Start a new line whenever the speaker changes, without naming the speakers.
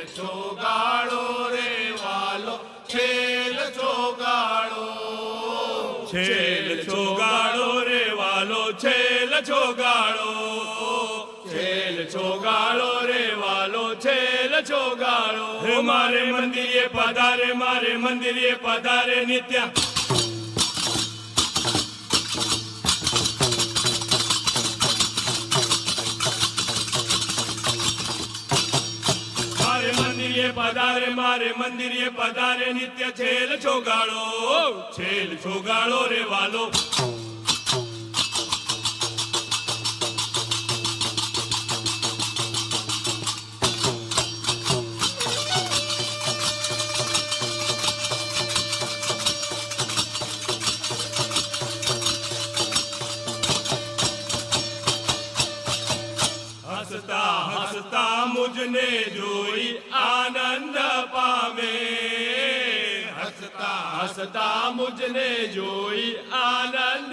ચોગાડો રે વાલો છેલ ચોગાડો,
છેલ ચોગાડો રે વાલો છેલ ચોગાડો,
છેલ ચોગાડો રે વાલો છેલ ચોગાડો.
હે મારે મંદિરે પધારે, મારે મંદિરે પધારે નિત્ય. પધારે મારે મંદિરે પધારે નિત્ય છેલ ચોગાડો, છેલ ચોગાડો રે વાલો. હસતા હસતા મુજને જોઈ આનંદ પામે,
હસતા હસતા મુજને જોઈ આનંદ